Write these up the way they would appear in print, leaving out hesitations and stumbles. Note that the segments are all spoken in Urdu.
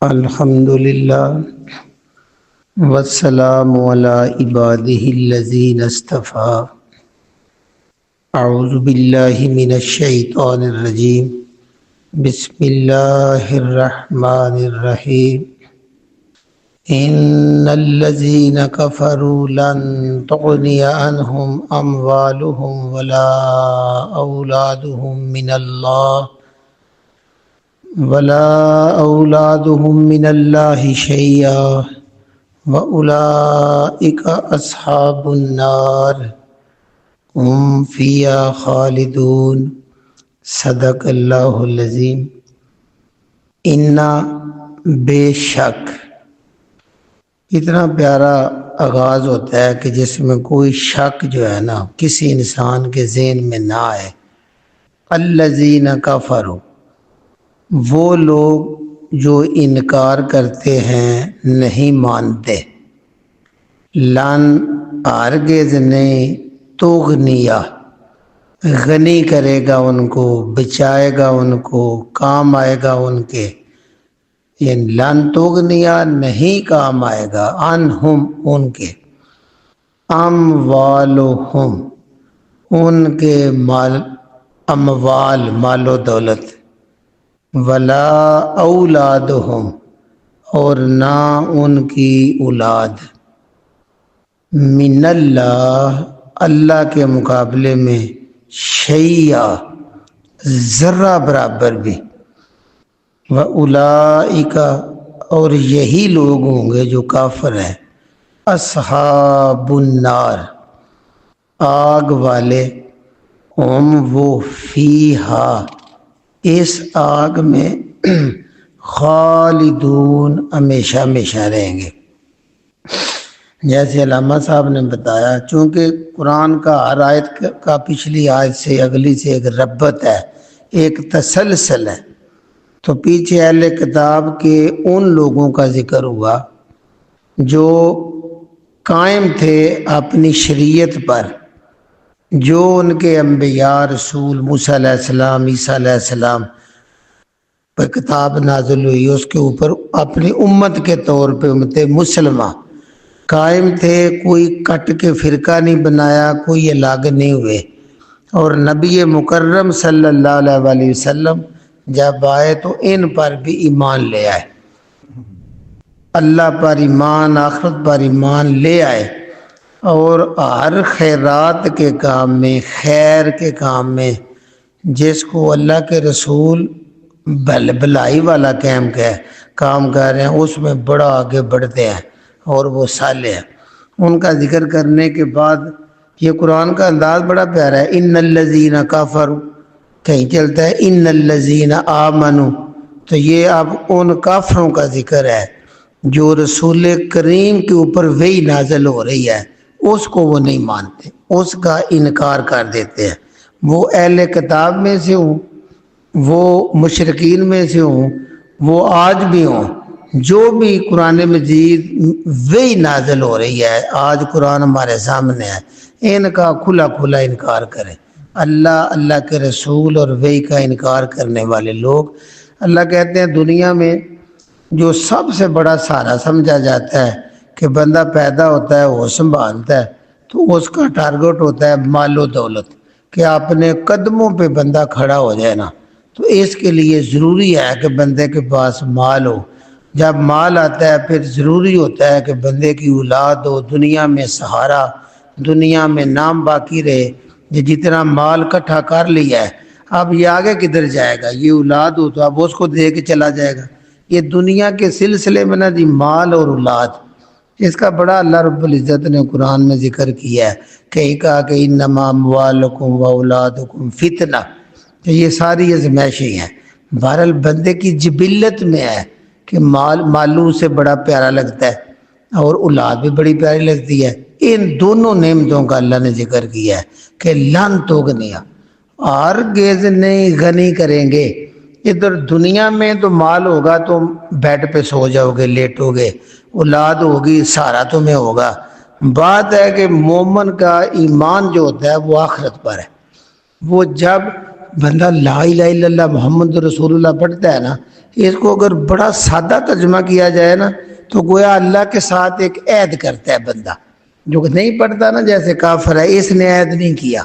الحمد للہ والسلام علی عباده الذین اصطفى. اعوذ باللہ من الشیطان الرجیم. بسم اللہ الرحمن الرحیم. ان الذین کفروا لن تغنی عنہم اموالہم ولا اولادہم من اللہ شیئا وَأُولَئِكَ أَصْحَابُ النَّارِ هُمْ فِيهَا خَالِدُونَ. صدق اللہ العظیم. اِنَّا بے شک. اتنا پیارا آغاز ہوتا ہے کہ جس میں کوئی شک جو ہے نا کسی انسان کے ذہن میں نہ آئے. الذین کفروا، وہ لوگ جو انکار کرتے ہیں، نہیں مانتے. لن ہرگز نہیں، تغنیہ غنی کرے گا ان کو، بچائے گا ان کو، کام آئے گا ان کے. یہ لن تغنیہ نہیں کام آئے گا، عنہم ان کے، اموالہم ان کے مال، اموال مال و دولت، ولا اولادہم اور نہ ان کی اولاد، من اللہ اللہ کے مقابلے میں، شیئا ذرہ برابر بھی. وَأُولَئِكَ اور یہی لوگ ہوں گے جو کافر ہیں، اصحاب النار آگ والے، ہم وہ فیہا اس آگ میں، خالدون ہمیشہ ہمیشہ رہیں گے. جیسے علامہ صاحب نے بتایا، چونکہ قرآن کا ہر آیت کا پچھلی آیت سے اگلی سے ایک ربط ہے، ایک تسلسل ہے. تو پیچھے اہل کتاب کے ان لوگوں کا ذکر ہوا جو قائم تھے اپنی شریعت پر، جو ان کے انبیاء رسول موسیٰ علیہ السلام، عیسیٰ علیہ السلام پر کتاب نازل ہوئی، اس کے اوپر اپنی امت کے طور پہ امت مسلمہ قائم تھے. کوئی کٹ کے فرقہ نہیں بنایا، کوئی الگ نہیں ہوئے. اور نبی مکرم صلی اللہ علیہ وسلم جب آئے تو ان پر بھی ایمان لے آئے، اللہ پر ایمان، آخرت پر ایمان لے آئے، اور ہر خیرات کے کام میں، خیر کے کام میں جس کو اللہ کے رسول بھلائی والا کام کر رہے ہیں، اس میں بڑا آگے بڑھتے ہیں اور وہ صالح ہیں. ان کا ذکر کرنے کے بعد یہ قرآن کا انداز بڑا پیارا ہے. ان الذین کفروا کہیں چلتا ہے ان الذین آمنوا، تو یہ اب ان کافروں کا ذکر ہے جو رسول کریم کے اوپر وحی نازل ہو رہی ہے، اس کو وہ نہیں مانتے، اس کا انکار کر دیتے ہیں. وہ اہل کتاب میں سے ہوں، وہ مشرکین میں سے ہوں، وہ آج بھی ہوں، جو بھی قرآن مجید وحی نازل ہو رہی ہے، آج قرآن ہمارے سامنے ہے، ان کا کھلا کھلا انکار کریں. اللہ کے رسول اور وحی کا انکار کرنے والے لوگ، اللہ کہتے ہیں دنیا میں جو سب سے بڑا سہارا سمجھا جاتا ہے کہ بندہ پیدا ہوتا ہے، وہ سنبھالتا ہے، تو اس کا ٹارگٹ ہوتا ہے مال و دولت، کہ اپنے قدموں پہ بندہ کھڑا ہو جائے نا. تو اس کے لیے ضروری ہے کہ بندے کے پاس مال ہو. جب مال آتا ہے پھر ضروری ہوتا ہے کہ بندے کی اولاد ہو، دنیا میں سہارا، دنیا میں نام باقی رہے. یہ جتنا مال اکٹھا کر لیا ہے، اب یہ آگے کدھر جائے گا؟ یہ اولاد ہو تو اب اس کو دے کے چلا جائے گا. یہ دنیا کے سلسلے میں نا جی مال اور اولاد، اس کا بڑا اللہ رب العزت نے قرآن میں ذکر کیا ہے. کہیں کہا کہ انما اموالکم واولادکم فتنہ، یہ ساری ازمائشیں ہیں. بہرحال بندے کی جبلت میں ہے کہ مالوں سے بڑا پیارا لگتا ہے اور اولاد بھی بڑی پیاری لگتی ہے. ان دونوں نعمتوں کا اللہ نے ذکر کیا ہے کہ لن تغنیہ ہرگز نہیں غنی کریں گے. ادھر دنیا میں تو مال ہوگا تو بیڈ پہ سو جاؤ گے، لیٹو گے، اولاد ہوگی، سہارا تمہیں ہوگا. بات ہے کہ مومن کا ایمان جو ہوتا ہے وہ آخرت پر ہے. وہ جب بندہ لا الہ الا اللہ محمد رسول اللہ پڑھتا ہے نا، اس کو اگر بڑا سادہ ترجمہ کیا جائے نا تو گویا اللہ کے ساتھ ایک عہد کرتا ہے بندہ، جو نہیں پڑھتا نا جیسے کافر ہے، اس نے عہد نہیں کیا،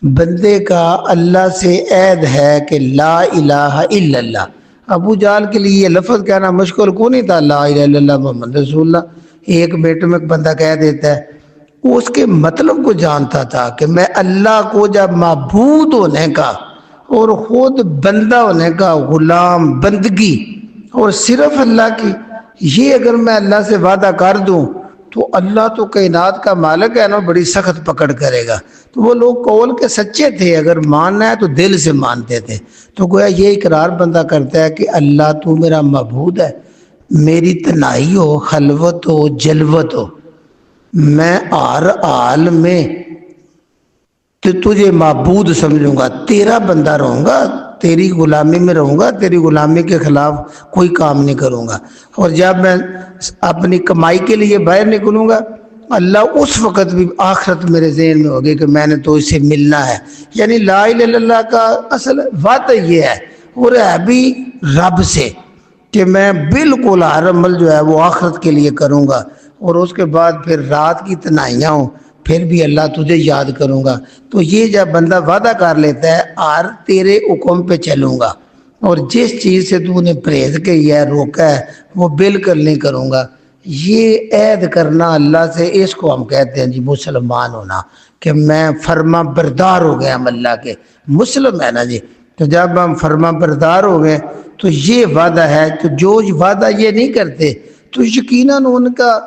بندے کا اللہ سے عہد ہے کہ لا الہ الا اللہ۔ ابو جہل کے لیے یہ لفظ کہنا مشکل کو نہیں تھا، لا الہ الا اللہ محمد رسول اللہ، ایک منٹ میں بندہ کہہ دیتا ہے۔ وہ اس کے مطلب کو جانتا تھا کہ میں اللہ کو جب معبود ہونے کا اور خود بندہ ہونے کا، غلام بندگی اور صرف اللہ کی، یہ اگر میں اللہ سے وعدہ کر دوں تو اللہ تو کائنات کا مالک ہے نا، بڑی سخت پکڑ کرے گا۔ تو وہ لوگ قول کے سچے تھے، اگر ماننا ہے تو دل سے مانتے تھے۔ تو گویا یہ اقرار بندہ کرتا ہے کہ اللہ تو میرا معبود ہے، میری تنہائی ہو، خلوت ہو، جلوت ہو، میں ہر حال میں تو تجھے معبود سمجھوں گا، تیرا بندہ رہوں گا، تیری غلامی میں رہوں گا، تیری غلامی کے خلاف کوئی کام نہیں کروں گا۔ اور جب میں اپنی کمائی کے لیے باہر نکلوں گا، اللہ اس وقت بھی آخرت میرے ذہن میں ہوگی کہ میں نے تو اس سے ملنا ہے۔ یعنی لا الہ الا اللہ کا اصل وعدہ یہ ہے، اور ہے بھی رب سے، کہ میں بالکل ہر عمل جو ہے وہ آخرت کے لیے کروں گا، اور اس کے بعد پھر رات کی تنہائیاں ہوں پھر بھی اللہ تجھے یاد کروں گا۔ تو یہ جب بندہ وعدہ کر لیتا ہے اور تیرے حکم پہ چلوں گا، اور جس چیز سے تو نے پرہیز کی ہے، روکا ہے، وہ بالکل نہیں کروں گا، یہ عہد کرنا اللہ سے، اس کو ہم کہتے ہیں جی مسلمان ہونا، کہ میں فرما بردار ہو گیا ہم اللہ کے، مسلم ہے نا جی۔ تو جب ہم فرما بردار ہو گئے تو یہ وعدہ ہے کہ جو وعدہ یہ نہیں کرتے تو یقیناً ان کا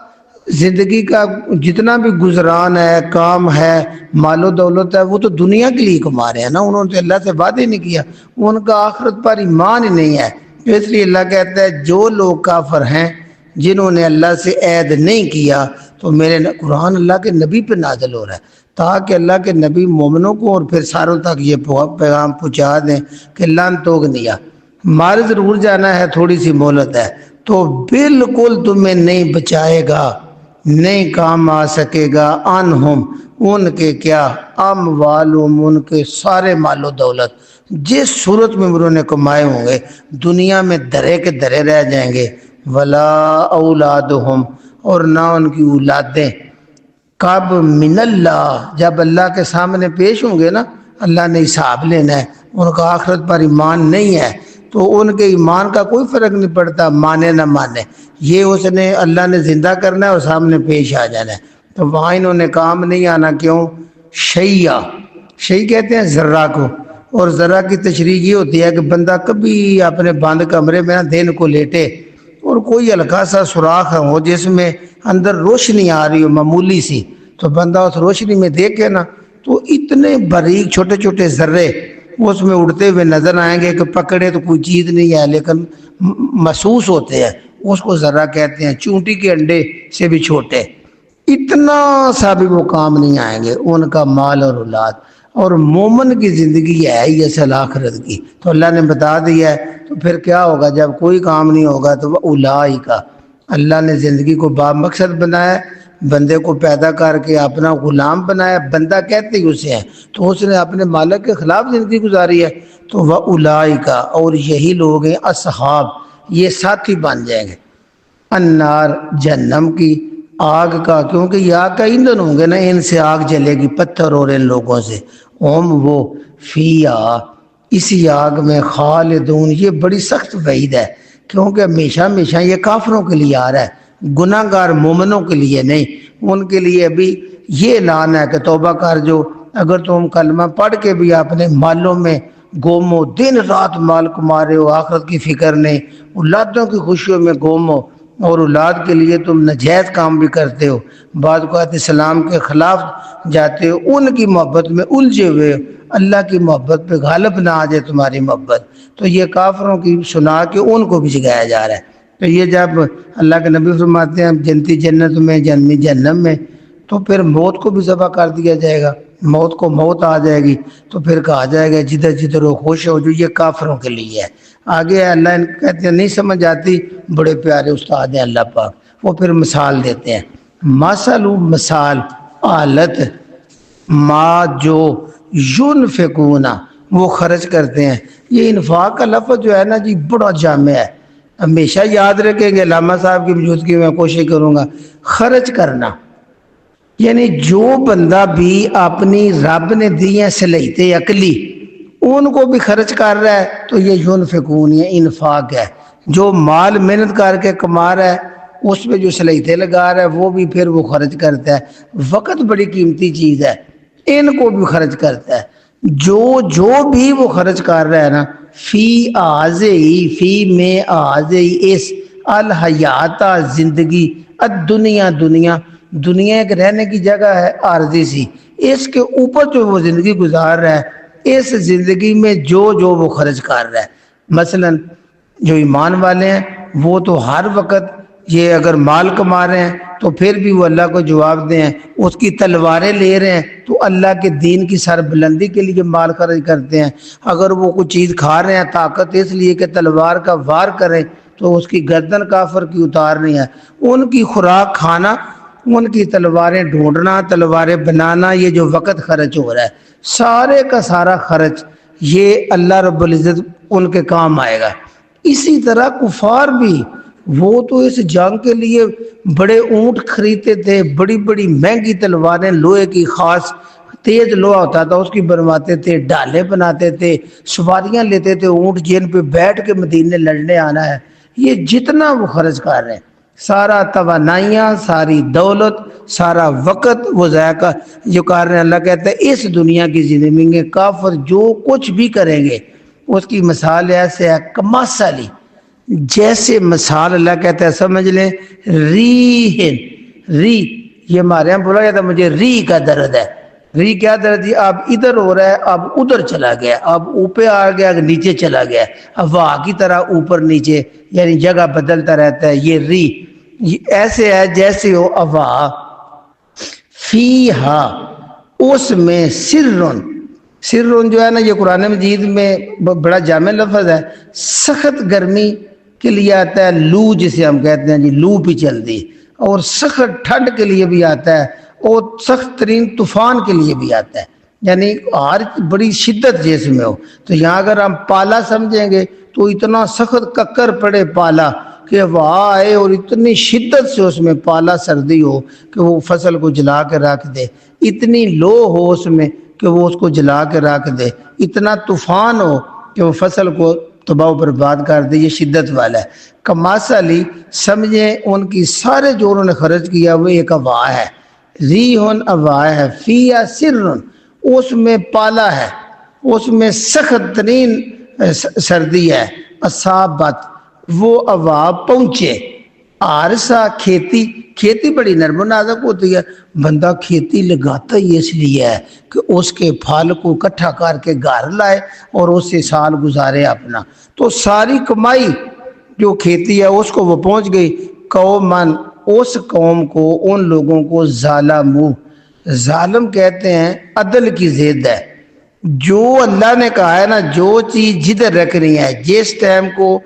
زندگی کا جتنا بھی گزران ہے، کام ہے، مال و دولت ہے، وہ تو دنیا کے لیے کما رہے ہیں نا، انہوں نے اللہ سے وعدے نہیں کیا، ان کا آخرت پر ایمان ہی نہیں ہے۔ اس لیے اللہ کہتا ہے جو لوگ کافر ہیں، جنہوں نے اللہ سے عہد نہیں کیا، تو میرے قرآن اللہ کے نبی پہ نازل ہو رہا ہے تاکہ اللہ کے نبی مومنوں کو اور پھر ساروں تک یہ پیغام پہنچا دیں کہ لن تغنیہ، مار ضرور جانا ہے، تھوڑی سی مہلت ہے، تو بالکل تمہیں نہیں بچائے گا، نہیں کام آ سکے گا، انہم ان کے کیا، اموالہم ان کے سارے مال و دولت، جس صورت میں انہوں نے کمائے ہوں گے دنیا میں درے کے درے رہ جائیں گے، ولا اولادہم اور نہ ان کی اولادیں، کب من اللہ جب اللہ کے سامنے پیش ہوں گے نا، اللہ نے حساب لینا ہے، ان کا آخرت پر ایمان نہیں ہے تو ان کے ایمان کا کوئی فرق نہیں پڑتا، مانے نہ مانے، یہ اس نے اللہ نے زندہ کرنا ہے اور سامنے پیش آ جانا ہے، تو وہاں انہوں نے کام نہیں آنا۔ کیوں؟ شیعہ، شیعہ کہتے ہیں ذرہ کو، اور ذرہ کی تشریح یہ ہوتی ہے کہ بندہ کبھی اپنے بند کمرے میں دن کو لیٹے اور کوئی ہلکا سا سوراخ ہو جس میں اندر روشنی آ رہی ہو معمولی سی، تو بندہ اس روشنی میں دیکھے نا تو اتنے باریک چھوٹے چھوٹے ذرے اس میں اڑتے ہوئے نظر آئیں گے کہ پکڑے تو کوئی چیز نہیں ہے لیکن محسوس ہوتے ہیں، اس کو ذرہ کہتے ہیں، چونٹی کے انڈے سے بھی چھوٹے، اتنا سا بھی وہ کام نہیں آئیں گے ان کا مال اور اولاد۔ اور مومن کی زندگی ہے ہی اصل آخرت کی، تو اللہ نے بتا دیا ہے، تو پھر کیا ہوگا جب کوئی کام نہیں ہوگا؟ تو وہ اولئک، اللہ نے زندگی کو با مقصد بنایا، بندے کو پیدا کر کے اپنا غلام بنایا، بندہ کہتے ہی اسے ہیں، تو اس نے اپنے مالک کے خلاف زندگی گزاری ہے، تو وہ اولئک، اور یہی لوگ ہیں اصحاب، یہ ساتھی بن جائیں گے، النار جہنم کی، آگ کا، کیونکہ یہ آگ کا ایندھن ہوں گے نا، ان سے آگ جلے گی، پتھر اور ان لوگوں سے، ہم وہ فیہا، اسی آگ میں خالدون، یہ بڑی سخت وعید ہے کیونکہ ہمیشہ ہمیشہ یہ کافروں کے لیے آ رہا ہے، گناہ گار مومنوں کے لیے نہیں، ان کے لیے ابھی یہ اعلان ہے کہ توبہ کر جو، اگر تم کلمہ پڑھ کے بھی اپنے مالوں میں گم ہو، دن رات مال کما رہے ہو، آخرت کی فکر نہیں، اولادوں کی خوشیوں میں گم ہو، اور اولاد کے لیے تم ناجائز کام بھی کرتے ہو، بعض اوقات اسلام کے خلاف جاتے ہو، ان کی محبت میں الجھے ہوئے، اللہ کی محبت پہ غالب نہ آ جائے تمہاری محبت، تو یہ کافروں کی سنا کے ان کو بھی جگایا جا رہا ہے۔ تو یہ جب اللہ کے نبی فرماتے ہیں جنتی جنت میں، جنمی جہنم میں، تو پھر موت کو بھی ذبح کر دیا جائے گا، موت کو موت آ جائے گی، تو پھر کہا جائے گا جدھر جدھر وہ خوش ہو، جو یہ کافروں کے لیے ہے۔ آگے اللہ ان کہتے ہیں نہیں سمجھ آتی، بڑے پیارے استاد ہیں اللہ پاک، وہ پھر مثال دیتے ہیں، مثل، مثال، حالت، ما جو ينفقون وہ خرچ کرتے ہیں۔ یہ انفاق کا لفظ جو ہے نا جی بڑا جامع ہے، ہمیشہ یاد رکھیں گے، علامہ صاحب کی موجودگی میں کوشش کروں گا، خرچ کرنا، یعنی جو بندہ بھی اپنی رب نے دی ہیں صلاحیت عقلی ان کو بھی خرچ کر رہا ہے تو یہ ينفقون ہے، انفاق ہے۔ جو مال محنت کر کے کما رہا ہے اس پہ جو صلاحیتیں لگا رہا ہے وہ بھی پھر وہ خرچ کرتا ہے۔ وقت بڑی قیمتی چیز ہے، ان کو بھی خرچ کرتا ہے۔ جو بھی وہ خرچ کر رہا ہے نا، فی آزئی، فی میں آزئی، اس الحیات زندگی، الدنیا دنیا ایک رہنے کی جگہ ہے عارضی سی، اس کے اوپر جو وہ زندگی گزار رہا ہے اس زندگی میں جو وہ خرچ کر رہا ہے۔ مثلا جو ایمان والے ہیں وہ تو ہر وقت یہ اگر مال کما رہے ہیں تو پھر بھی وہ اللہ کو جواب دیں، اس کی تلواریں لے رہے ہیں تو اللہ کے دین کی سر بلندی کے لیے مال خرچ کرتے ہیں۔ اگر وہ کوئی چیز کھا رہے ہیں طاقت اس لیے کہ تلوار کا وار کریں تو اس کی گردن کافر کی اتارنی ہے، ان کی خوراک کھانا، ان کی تلواریں ڈھونڈنا، تلواریں بنانا، یہ جو وقت خرچ ہو رہا ہے سارے کا سارا خرچ یہ اللہ رب العزت ان کے کام آئے گا۔ اسی طرح کفار بھی، وہ تو اس جنگ کے لیے بڑے اونٹ خریدتے تھے، بڑی بڑی مہنگی تلواریں لوہے کی، خاص تیز لوہا ہوتا تھا اس کی بنواتے تھے، ڈھالیں بناتے تھے، سواریاں لیتے تھے اونٹ جن پہ بیٹھ کے مدینے لڑنے آنا ہے۔ یہ جتنا وہ خرچ کر رہے ہیں سارا توانائیاں، ساری دولت، سارا وقت وہ ضائع جو کر رہے ہیں۔ اللہ کہتا ہے اس دنیا کی زندگی میں کافر جو کچھ بھی کریں گے اس کی مثال ایسے ہے کماسالی، جیسے مثال اللہ کہتا ہے سمجھ لیں ریحن، ری یہ ہمارے یہاں بولا جاتا ہے مجھے ری کا درد ہے، ری کیا درد ہے؟ اب ادھر ہو رہا ہے اب ادھر چلا گیا، اب اوپر آ گیا نیچے چلا گیا، اب ہوا کی طرح اوپر نیچے یعنی جگہ بدلتا رہتا ہے، یہ ری ایسے ہے جیسے ہو ہوا فیہا، اس میں سرن جو ہے نا یہ قرآن مجید میں بڑا جامع لفظ ہے، سخت گرمی کے لیے آتا ہے، لو جسے ہم کہتے ہیں جی لو بھی چلتی، اور سخت ٹھنڈ کے لیے بھی آتا ہے، اور سخت ترین طوفان کے لیے بھی آتا ہے، یعنی ہر بڑی شدت جس میں ہو۔ تو یہاں اگر ہم پالا سمجھیں گے تو اتنا سخت ککر پڑے پالا کہ ہوا آئے اور اتنی شدت سے اس میں پالا سردی ہو کہ وہ فصل کو جلا کے رکھ دے، اتنی لو ہو اس میں کہ وہ اس کو جلا کے رکھ دے، اتنا طوفان ہو کہ وہ فصل کو تباہ و برباد کر دے، یہ شدت والا ہے۔ کماسالی سمجھیں ان کی سارے جو انہوں نے خرچ کیا وہ ایک ہوا ہے، ریحن ہوا ہے، فیہا سرن اس میں پالا ہے، اس میں سخت ترین سردی ہے، اصابت وہ ہوا پہنچے، عارسہ کھیتی بڑی نرم و نازک ہوتی ہے، بندہ کھیتی لگاتا ہی اس لیے ہے کہ اس کے پھل کو اکٹھا کر کے گھر لائے اور اس سے سال گزارے اپنا، تو ساری کمائی جو کھیتی ہے اس کو وہ پہنچ گئی۔ قومن اس قوم کو، ان لوگوں کو ظالمو، ظالم کہتے ہیں عدل کی ضد ہے، جو اللہ نے کہا ہے نا جو چیز جدھر رکھنی ہے، جس ٹائم کو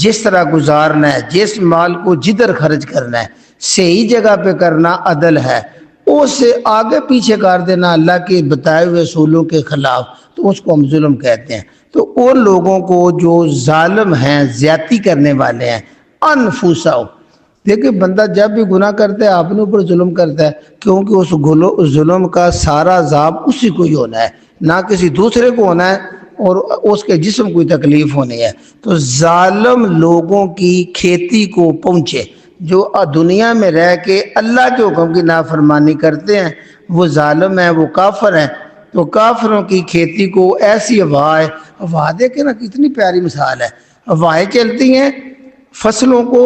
جس طرح گزارنا ہے، جس مال کو جدھر خرچ کرنا ہے، صحیح جگہ پہ کرنا عدل ہے، اس سے آگے پیچھے کر دینا اللہ کے بتائے ہوئے اصولوں کے خلاف تو اس کو ہم ظلم کہتے ہیں۔ تو ان لوگوں کو جو ظالم ہیں، زیادتی کرنے والے ہیں، انفسہم، دیکھیں بندہ جب بھی گناہ کرتا ہے اپنے اوپر ظلم کرتا ہے، کیونکہ اس ظلم کا سارا عذاب اسی کو ہی ہونا ہے، نہ کسی دوسرے کو ہونا ہے اور اس کے جسم کوئی تکلیف ہونی ہے۔ تو ظالم لوگوں کی کھیتی کو پہنچے، جو دنیا میں رہ کے اللہ کے حکم کی نافرمانی کرتے ہیں وہ ظالم ہیں، وہ کافر ہیں۔ تو کافروں کی کھیتی کو ایسی ہوا دیکھیں نا کتنی پیاری مثال ہے، ہوائیں چلتی ہیں فصلوں کو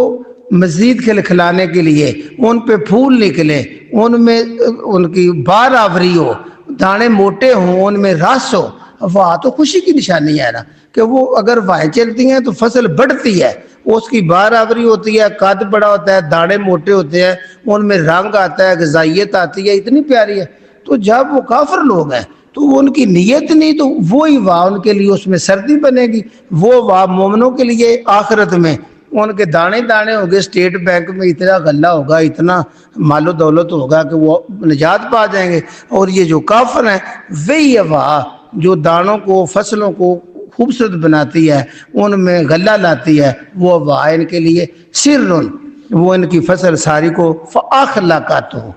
مزید کھلانے کے لیے، ان پہ پھول نکلے، ان میں ان کی بار آوری ہو، دانے موٹے ہوں، ان میں رس ہو، ہوا تو خوشی کی نشانی ہے نا کہ وہ اگر ہوائیں چلتی ہیں تو فصل بڑھتی ہے، اس کی بار آوری ہوتی ہے، قد بڑا ہوتا ہے، دانے موٹے ہوتے ہیں، ان میں رنگ آتا ہے، غذائیت آتی ہے، اتنی پیاری ہے۔ تو جب وہ کافر لوگ ہیں تو ان کی نیت نہیں، تو وہی ہوا ان کے لیے اس میں سردی بنے گی، وہ ہوا مومنوں کے لیے آخرت میں ان کے دانے دانے ہو گئے، اسٹیٹ بینک میں اتنا غلہ ہوگا، اتنا مال و دولت ہوگا کہ وہ نجات پا جائیں گے۔ اور یہ جو کافر ہیں وہی ہوا جو دانوں کو، فصلوں کو خوبصورت بناتی ہے، ان میں غلہ لاتی ہے، وہ ان کے لیے سر، وہ ان کی فصل ساری کو فاخلقت ہو،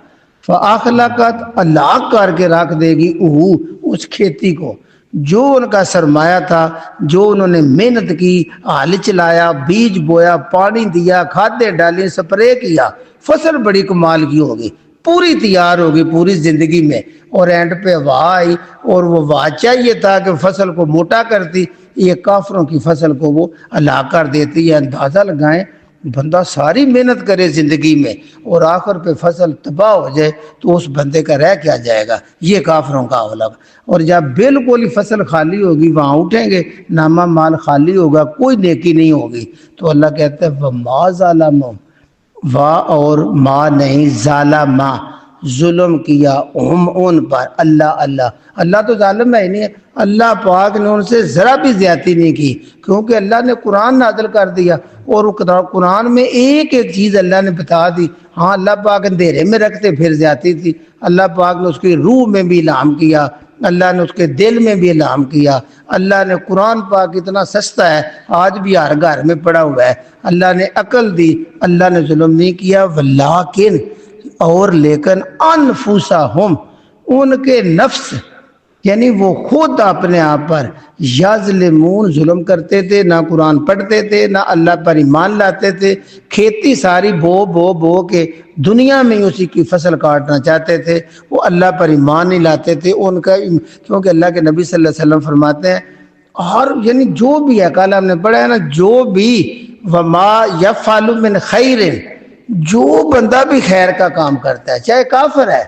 فاخلقت اللہ کر کے رکھ دے گی اس کھیتی کو، جو ان کا سرمایہ تھا، جو انہوں نے محنت کی، ہل چلایا، بیج بویا، پانی دیا، کھادیں ڈالی، سپرے کیا، فصل بڑی کمال کی ہوگی، پوری تیار ہوگی پوری زندگی میں، اور اینڈ پہ ہوا آئی، اور وہ ہوا چاہیے تھا کہ فصل کو موٹا کرتی، یہ کافروں کی فصل کو وہ ہلاک کر دیتی ہے۔ اندازہ لگائیں، بندہ ساری محنت کرے زندگی میں اور آخر پہ فصل تباہ ہو جائے تو اس بندے کا رہ کیا جائے گا؟ یہ کافروں کا اولگ۔ اور جب بالکل ہی فصل خالی ہوگی، وہاں اٹھیں گے، نامہ مال خالی ہوگا، کوئی نیکی نہیں ہوگی، تو اللہ کہتا ہے وَمَا ظَلَمُوا، اور ماں نہیں، ظالمہ، ظلم کیا ہم ان پر، اللہ تو ظالم ہے ہی نہیں ہے، اللہ پاک نے ان سے ذرا بھی زیادتی نہیں کی، کیونکہ اللہ نے قرآن نازل کر دیا، اور قرآن میں ایک ایک چیز اللہ نے بتا دی۔ ہاں اللہ پاک اندھیرے میں رکھتے پھر زیادتی تھی، اللہ پاک نے اس کی روح میں بھی الہام کیا، اللہ نے اس کے دل میں بھی الہام کیا، اللہ نے قرآن پاک اتنا سستا ہے، آج بھی ہر گھر میں پڑا ہوا ہے، اللہ نے عقل دی، اللہ نے ظلم نہیں کیا، ولیکن، اور لیکن انفسہم، ان کے نفس، یعنی وہ خود اپنے آپ پر یظلمون، ظلم کرتے تھے، نہ قرآن پڑھتے تھے، نہ اللہ پر ایمان لاتے تھے، کھیتی ساری بو کے دنیا میں اسی کی فصل کاٹنا چاہتے تھے، وہ اللہ پر ایمان نہیں لاتے تھے، ان کا، کیونکہ اللہ کے نبی صلی اللہ علیہ وسلم فرماتے ہیں، اور یعنی جو بھی ہے، کل ہم نے پڑھا ہے نا، جو بھی وما یفعل من خیر، جو بندہ بھی خیر کا کام کرتا ہے، چاہے کافر ہے،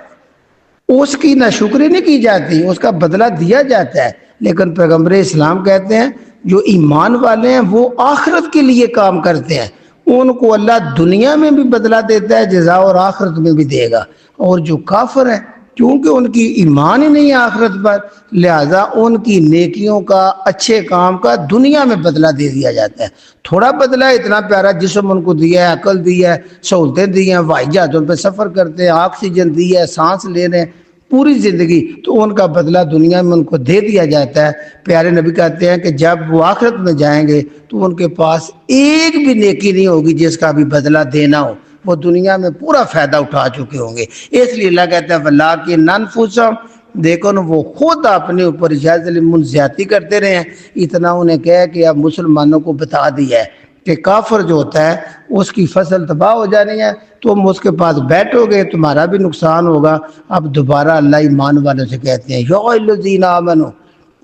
اس کی نہ شکری نہیں کی جاتی، اس کا بدلہ دیا جاتا ہے، لیکن پیغمبر اسلام کہتے ہیں جو ایمان والے ہیں وہ آخرت کے لیے کام کرتے ہیں، ان کو اللہ دنیا میں بھی بدلہ دیتا ہے جزا، اور آخرت میں بھی دے گا، اور جو کافر ہیں کیونکہ ان کی ایمان ہی نہیں ہے آخرت پر، لہذا ان کی نیکیوں کا، اچھے کام کا دنیا میں بدلہ دے دیا جاتا ہے، تھوڑا بدلہ، اتنا پیارا جسم ان کو دیا ہے، عقل دی ہے، سہولتیں دی ہیں، ہوائی جہازوں پہ سفر کرتے ہیں، آکسیجن دی ہے، سانس لے رہے ہیں پوری زندگی، تو ان کا بدلہ دنیا میں ان کو دے دیا جاتا ہے۔ پیارے نبی کہتے ہیں کہ جب وہ آخرت میں جائیں گے تو ان کے پاس ایک بھی نیکی نہیں ہوگی جس کا بھی بدلہ دینا ہو، وہ دنیا میں پورا فائدہ اٹھا چکے ہوں گے، اس لیے اللہ کہتا ہے وَلَٰكِنْ أَنفُسَهُمْ، دیکھو نا وہ خود اپنے اوپر یظلمون، زیادتی کرتے رہے ہیں۔ اتنا انہیں کہہ کہ اب مسلمانوں کو بتا دیا ہے کہ کافر جو ہوتا ہے اس کی فصل تباہ ہو جانی ہے، تم اس کے پاس بیٹھو گے، تمہارا بھی نقصان ہوگا۔ اب دوبارہ اللہ ایمان والوں سے کہتے ہیں یا الذین آمنوا،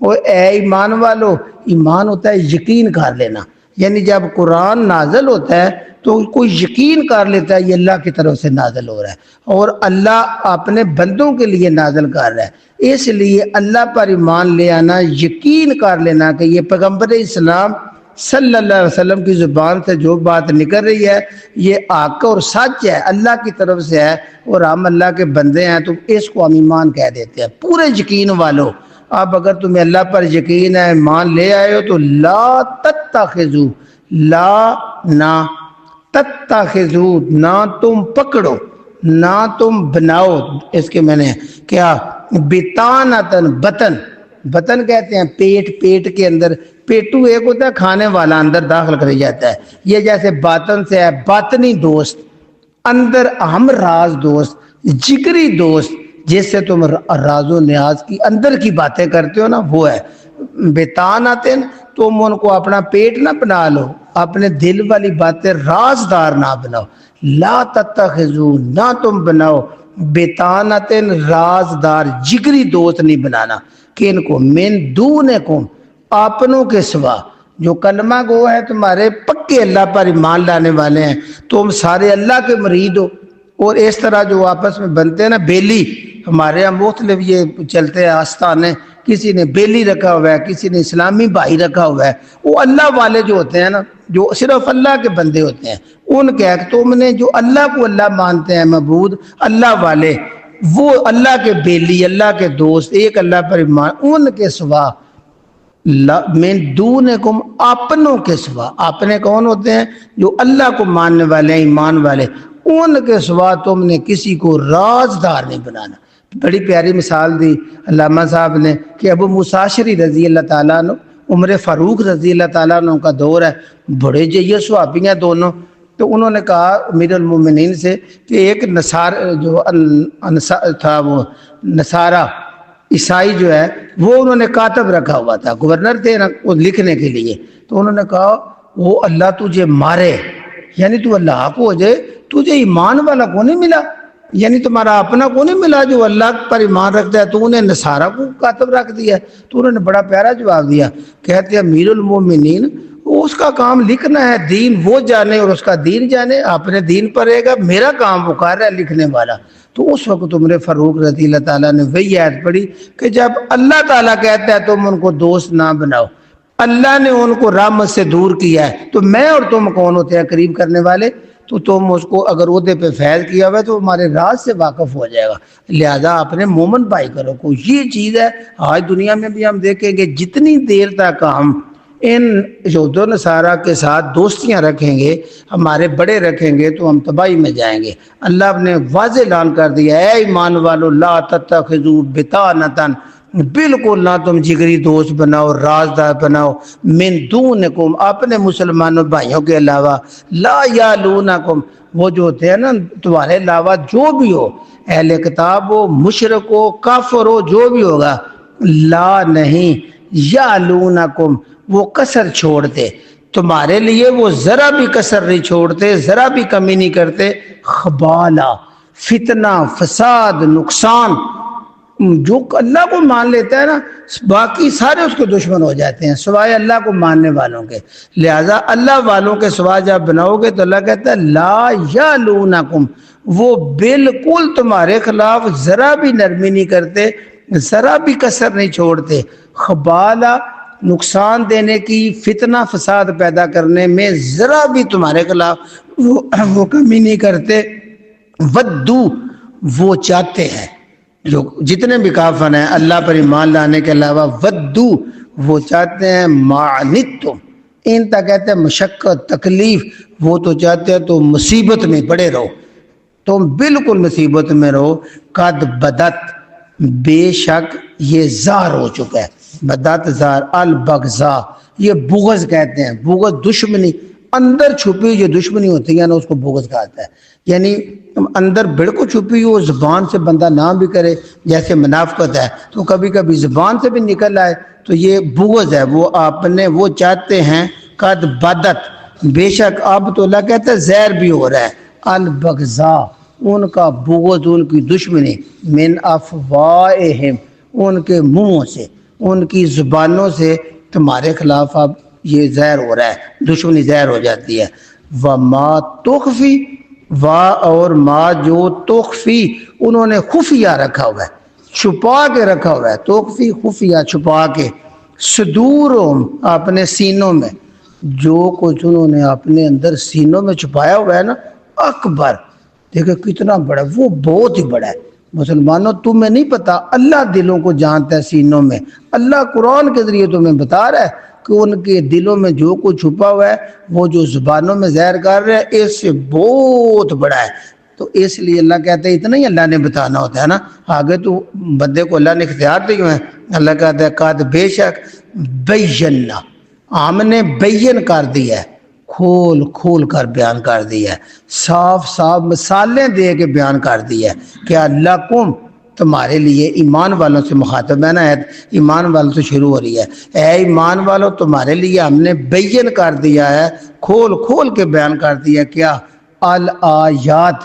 او اے ایمان والو، ایمان ہوتا ہے یقین کر لینا، یعنی جب قرآن نازل ہوتا ہے تو کوئی یقین کر لیتا ہے یہ اللہ کی طرف سے نازل ہو رہا ہے، اور اللہ اپنے بندوں کے لیے نازل کر رہا ہے، اس لیے اللہ پر ایمان لے آنا، یقین کر لینا کہ یہ پیغمبر اسلام صلی اللہ علیہ وسلم کی زبان سے جو بات نکل رہی ہے یہ حق اور سچ ہے، اللہ کی طرف سے ہے، اور ہم اللہ کے بندے ہیں، تو اس کو ہم ایمان کہہ دیتے ہیں، پورے یقین والو۔ اب اگر تمہیں اللہ پر یقین ہے، ایمان لے آئے ہو، تو لا تتخذو، لا نہ، تتخذو نہ تم پکڑو، نہ تم بناؤ، اس کے میں نے کیا، بطانتن، بطن کہتے ہیں پیٹ، پیٹ کے اندر، پیٹو ایک ہوتا ہے کھانے والا، اندر داخل کر جاتا ہے، یہ جیسے باطن سے ہے، باطنی دوست، اندر اہم راز دوست، جگری دوست، جس سے تم راز و نیاز کی اندر کی باتیں کرتے ہو نا، وہ ہے بطانتن۔ تم ان کو اپنا پیٹ نہ بنا لو، اپنے دل والی باتیں رازدار نہ بناؤ، لا تتخذو، نہ تم بناؤ، بطانتن، رازدار، جگری دوست نہیں بنانا، کہ ان کو من دونکم، اپنوں کے سوا، جو کلمہ گو ہے تمہارے پکے اللہ پر ایمان لانے والے ہیں، تم سارے اللہ کے مرید ہو، اور اس طرح جو آپس میں بنتے ہیں نا بیلی، ہمارے یہاں مختلف یہ چلتے ہیں آستانے، کسی نے بیلی رکھا ہوا ہے، کسی نے اسلامی بھائی رکھا ہوا ہے، وہ اللہ والے جو ہوتے ہیں نا، جو صرف اللہ کے بندے ہوتے ہیں، ان کے تم نے جو اللہ کو اللہ مانتے ہیں، معبود اللہ والے، وہ اللہ کے بیلی، اللہ کے دوست، ایک اللہ پر ایمان، ان کے سوا، من دونکم، اپنوں کے سوا، اپنے کون ہوتے ہیں؟ جو اللہ کو ماننے والے ہیں، ایمان والے، ان کے سوا تم نے کسی کو رازدار نہیں بنانا۔ بڑی پیاری مثال دی علامہ صاحب نے کہ ابو موسیٰ اشعری رضی اللہ تعالیٰ عنہ، عمر فاروق رضی اللہ تعالیٰ عنہ کا دور ہے، بڑے جیے صحابی ہیں دونوں. تو انہوں نے کہا امیر المومنین سے کہ ایک تھا وہ نصارہ عیسائی جو ہے وہ انہوں نے کاتب رکھا ہوا تھا، گورنر تھے نا وہ لکھنے کے لیے. تو انہوں نے کہا وہ اللہ تجھے مارے، یعنی تو اللہ کو ہو جائے، تجھے ایمان والا کو نہیں ملا، یعنی تمہارا اپنا کو نہیں ملا جو اللہ پر ایمان رکھتا ہے، تو انہیں نصارہ کو کاتب رکھ دیا. تو انہوں نے بڑا پیارا جواب دیا، کہتے ہیں امیر المومنین اس کا کام لکھنا ہے، دین وہ جانے اور اس کا دین جانے، اپنے دین پر رہے گا، میرا کام وہ کر رہا ہے لکھنے والا. تو اس وقت عمر فاروق رضی اللہ تعالیٰ نے وہی آیت پڑھی کہ جب اللہ تعالیٰ کہتا ہے تم ان کو دوست نہ بناؤ، اللہ نے ان کو رحمت سے دور کیا ہے، تو میں اور تم کون ہوتے ہیں قریب کرنے والے؟ تو تم اس کو اگر عہدے پہ فیض کیا ہوا ہے تو ہمارے راز سے واقف ہو جائے گا. لہذا اپنے مومن بھائی کرو کو یہ چیز ہے. آج دنیا میں بھی ہم دیکھیں گے جتنی دیر تک ہم ان یہود و نصارہ کے ساتھ دوستیاں رکھیں گے، ہمارے بڑے رکھیں گے، تو ہم تباہی میں جائیں گے. اللہ نے واضح اعلان کر دیا، اے ایمان والو لا تتخذوا بطانۃ، بالکل نہ تم جگری دوست بناؤ، رازدار بناؤ، من دونکم، اپنے مسلمانوں بھائیوں کے علاوہ، لا یالونکم، وہ جو ہوتے ہیں نا تمہارے علاوہ جو بھی ہو، اہل کتاب ہو، مشرک ہو، کافر ہو، جو بھی ہوگا، لا نہیں، یالونکم، وہ کسر چھوڑتے تمہارے لیے، وہ ذرا بھی کسر نہیں چھوڑتے، ذرا بھی کمی نہیں کرتے، خبالہ، فتنہ، فساد، نقصان. جو اللہ کو مان لیتا ہے نا باقی سارے اس کے دشمن ہو جاتے ہیں سوائے اللہ کو ماننے والوں کے. لہذا اللہ والوں کے سوا جب بناؤ گے تو اللہ کہتا ہے لا یالونکم، وہ بالکل تمہارے خلاف ذرا بھی نرمی نہیں کرتے، ذرا بھی کسر نہیں چھوڑتے، خبالہ، نقصان دینے کی، فتنہ فساد پیدا کرنے میں ذرا بھی تمہارے خلاف وہ کمی نہیں کرتے. ودو، وہ چاہتے ہیں، جو جتنے بھی کافر ہیں اللہ پر ایمان لانے کے علاوہ، ودو، وہ چاہتے ہیں، معنتم، ان تک کہتے ہیں مشقت، تکلیف، وہ تو چاہتے ہیں تو مصیبت میں پڑے رہو، تم بالکل مصیبت میں رہو. قد بدت، بے شک یہ ظاہر ہو چکا ہے، بدت ظاہر، البغضاء، یہ بغض کہتے ہیں، بغض دشمنی، اندر چھپی جو دشمنی ہوتی ہے نا اس کو بغض کہتا ہے. یعنی اندر بالکل چھپی ہو، زبان سے بندہ نہ بھی کرے، جیسے منافقت ہے تو کبھی کبھی زبان سے بھی نکل آئے تو یہ بغض ہے، وہ اپنے وہ چاہتے ہیں. قد بدت، بے شک اب تو اللہ کہتا ہے زہر بھی ہو رہا ہے، البغضاء، ان کا بغض، ان کی دشمنی، من افواہہم، ان کے منہوں سے، ان کی زبانوں سے تمہارے خلاف اب یہ زہر ہو رہا ہے، دشمنی زہر ہو جاتی ہے. وما تخفی، وا اور ما جو تخفی انہوں نے خفیہ رکھا ہوا ہے، چھپا کے رکھا ہوا ہے، تخفی خفیہ چھپا کے، صدورہم اپنے سینوں میں، جو کچھ انہوں نے اپنے اندر سینوں میں چھپایا ہوا ہے نا، اکبر، دیکھو کتنا بڑا، وہ بہت ہی بڑا ہے. مسلمانوں تمہیں نہیں پتا، اللہ دلوں کو جانتا ہے سینوں میں. اللہ قرآن کے ذریعے تمہیں بتا رہا ہے کہ ان کے دلوں میں جو کچھ چھپا ہوا ہے، وہ جو زبانوں میں زہر کر رہے ہیں، اس سے بہت بڑا ہے. تو اس لیے اللہ کہتا ہے اتنا ہی اللہ نے بتانا ہوتا ہے نا، آگے تو بندے کو اللہ نے اختیار دیے ہوئے ہیں. اللہ کہتا ہے قد بے شک بینا، ہم نے بین کر دیا ہے، کھول کھول کر بیان کر دیا ہے، صاف صاف مثالیں دے کے بیان کر دیا ہے کہ لکم، تمہارے لیے، ایمان والوں سے مخاطب ہے نا، ایمان والوں سے شروع ہو رہی ہے، اے ایمان والوں تمہارے لیے ہم نے بین کر دیا ہے، کھول کھول کے بیان کر دیا. کیا؟ الآیات،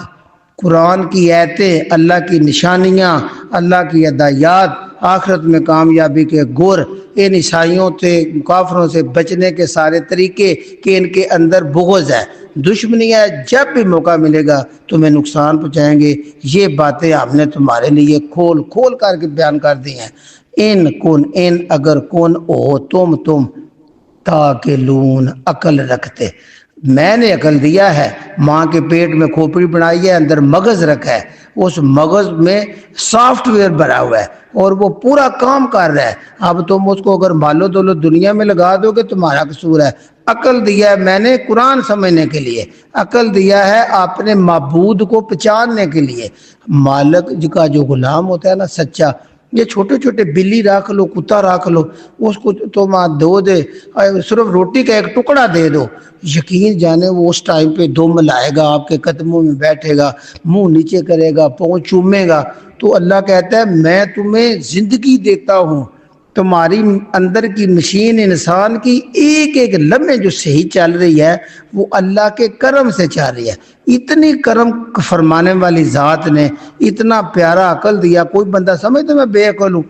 قرآن کی آیتیں، اللہ کی نشانیاں، اللہ کی ہدایات، آخرت میں کامیابی کے گر، ان عیسائیوں سے، کافروں سے بچنے کے سارے طریقے کہ ان کے اندر بغض ہے، دشمنی ہے، جب بھی موقع ملے گا تمہیں نقصان پہنچائیں گے. یہ باتیں ہم نے تمہارے لیے کھول کھول کر کے بیان کر دی ہیں. ان اگر کون ہو تم تاکلون، عقل رکھتے، میں نے عقل دیا ہے، ماں کے پیٹ میں کھوپڑی بنائی ہے، اندر مغز رکھا ہے، اس مغز میں سافٹ ویئر بھرا ہوا ہے اور وہ پورا کام کر رہا ہے. اب تم اس کو اگر مالو دولت دنیا میں لگا دو گے تمہارا قصور ہے. عقل دیا ہے میں نے قرآن سمجھنے کے لیے، عقل دیا ہے اپنے معبود کو پہچاننے کے لیے. مالک کا جو غلام ہوتا ہے نا سچا، یہ چھوٹے چھوٹے بلی رکھ لو، کتا رکھ لو، اس کو تم دو دے، صرف روٹی کا ایک ٹکڑا دے دو، یقین جانے وہ اس ٹائم پہ دم لائے گا، آپ کے قدموں میں بیٹھے گا، منہ نیچے کرے گا، پاؤں چومے گا۔ تو اللہ کہتا ہے میں تمہیں زندگی دیتا ہوں، تمہاری اندر کی مشین انسان کی ایک ایک لمحے جو صحیح چل رہی ہے وہ اللہ کے کرم سے چل رہی ہے۔ اتنی کرم فرمانے والی ذات نے اتنا پیارا عقل دیا، کوئی بندہ سمجھتا میں بے عقل ہوں،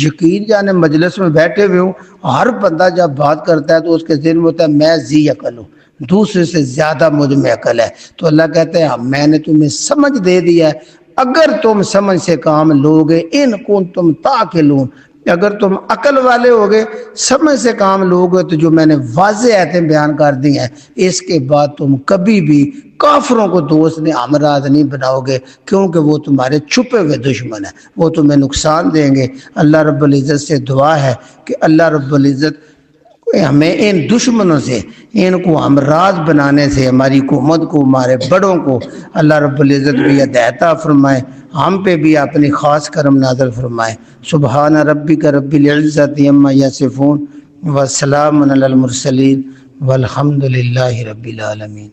یقین جانے مجلس میں بیٹھے ہوئے ہوں، ہر بندہ جب بات کرتا ہے تو اس کے ذہن میں ہوتا ہے میں ذی عقل ہوں، دوسرے سے زیادہ مجھ میں عقل ہے۔ تو اللہ کہتے ہیں میں نے تمہیں سمجھ دے دیا ہے، اگر تم سمجھ سے کام لوگے، ان کنتم تعقلون، اگر تم عقل والے ہوگے، سمجھ سے کام لوگے، تو جو میں نے واضح آیتیں بیان کر دی ہیں، اس کے بعد تم کبھی بھی کافروں کو دوست نے ہمراہ نہیں بناؤ گے، کیونکہ وہ تمہارے چھپے ہوئے دشمن ہیں، وہ تمہیں نقصان دیں گے۔ اللہ رب العزت سے دعا ہے کہ اللہ رب العزت ہمیں ان دشمنوں سے، ان کو ہمراہ بنانے سے، ہماری حکومت کو، ہمارے بڑوں کو اللہ رب العزت بھی ہدایت فرمائے، ہم پہ بھی اپنی خاص کرم نازل فرمائے۔ سبحان ربک رب العزت عما یصفون وسلام علی المرسلین والحمد للہ رب العالمین۔